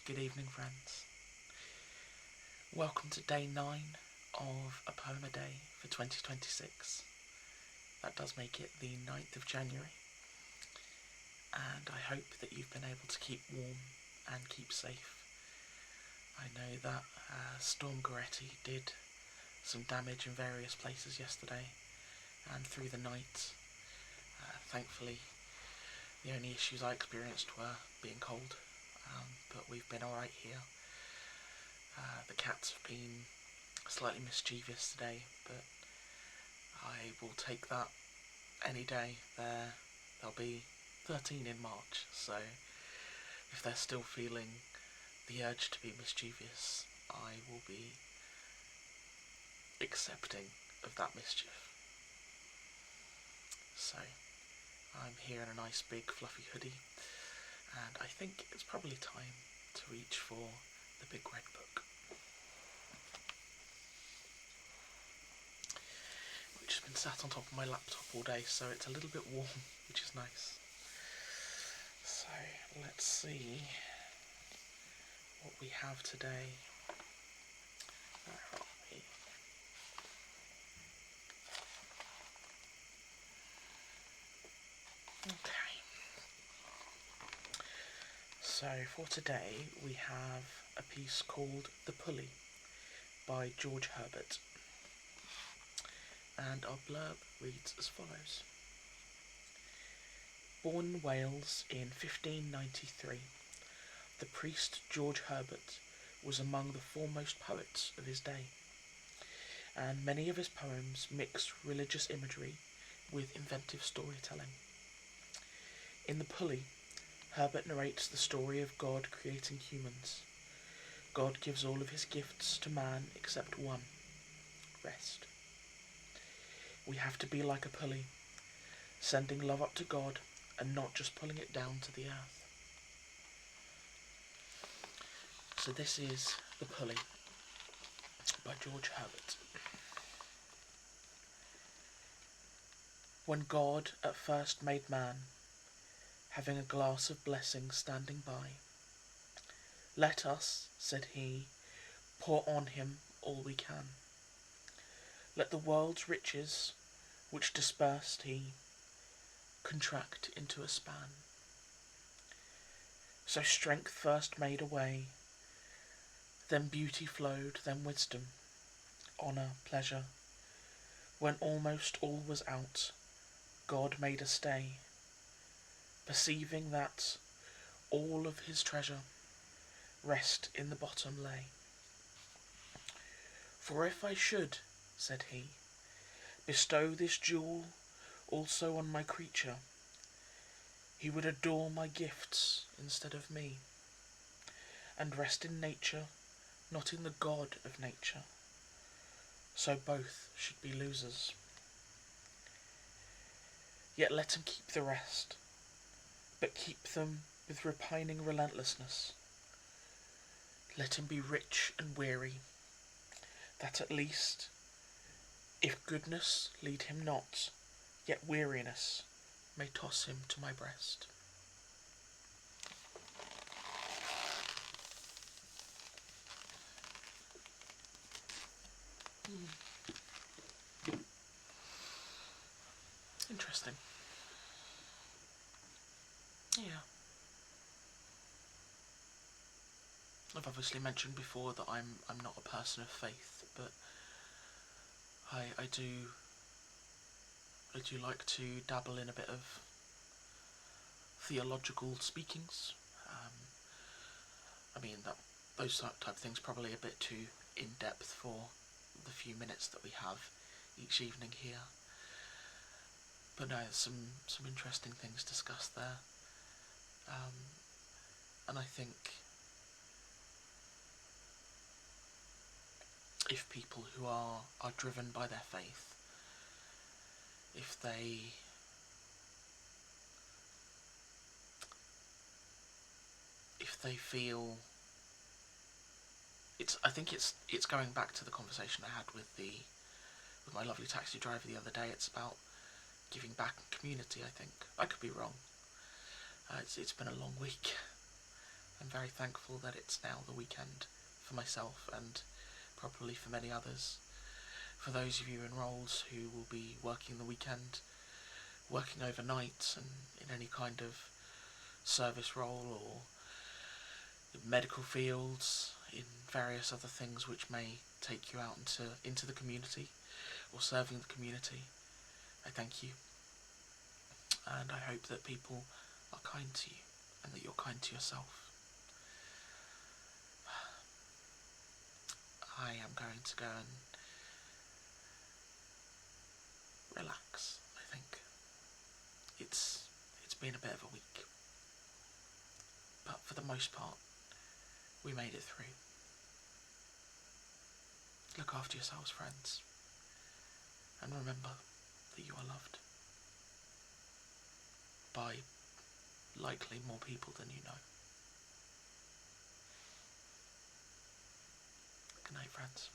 Good evening, friends. Welcome to day 9 of A Poem a Day for 2026. That does make it the 9th of January, and I hope that you've been able to keep warm and keep safe. I know that Storm Goretti did some damage in various places yesterday and through the night. Thankfully, the only issues I experienced were being cold, but we've been alright here. The cats have been slightly mischievous today, but I will take that any day. They'll be 13 in March, so if they're still feeling the urge to be mischievous, I will be accepting of that mischief. So I'm here in a nice big fluffy hoodie, and I think it's probably time to reach for the big red book, which has been sat on top of my laptop all day, so it's a little bit warm, which is nice. So let's see what we have today. Where are we? Okay. So for today we have a piece called The Pulley by George Herbert, and our blurb reads as follows. Born in Wales in 1593, the priest George Herbert was among the foremost poets of his day, and many of his poems mixed religious imagery with inventive storytelling. In The Pulley, Herbert narrates the story of God creating humans. God gives all of his gifts to man except one: rest. We have to be like a pulley, sending love up to God and not just pulling it down to the earth. So this is The Pulley by George Herbert. When God at first made man, having a glass of blessing standing by, let us, said he, pour on him all we can. Let the world's riches, which dispersed he, contract into a span. So strength first made a way, then beauty flowed, then wisdom, honour, pleasure. When almost all was out, God made a stay, perceiving that all of his treasure rest in the bottom lay. For if I should, said he, bestow this jewel also on my creature, he would adore my gifts instead of me, and rest in nature, not in the God of nature. So both should be losers. Yet let him keep the rest, but keep them with repining relentlessness. Let him be rich and weary, that at least, if goodness lead him not, yet weariness may toss him to my breast. Interesting. Yeah. I've obviously mentioned before that I'm not a person of faith, but I do like to dabble in a bit of theological speakings. I mean that those type of things probably a bit too in depth for the few minutes that we have each evening here. But no, there's some interesting things discussed there, and I think if people who are driven by their faith, if they feel I think it's going back to the conversation I had with my lovely taxi driver the other day. It's about giving back in community, I think. I could be wrong. It's been a long week, I'm very thankful that it's now the weekend for myself and probably for many others. For those of you enrolled who will be working the weekend, working overnight and in any kind of service role or medical fields, in various other things which may take you out into the community or serving the community, I thank you. And I hope that people are kind to you and that you're kind to yourself. I am going to go and relax, I think. It's been a bit of a week, but for the most part, we made it through. Look after yourselves, friends, and remember that you are loved by likely more people than you know. Good night, friends.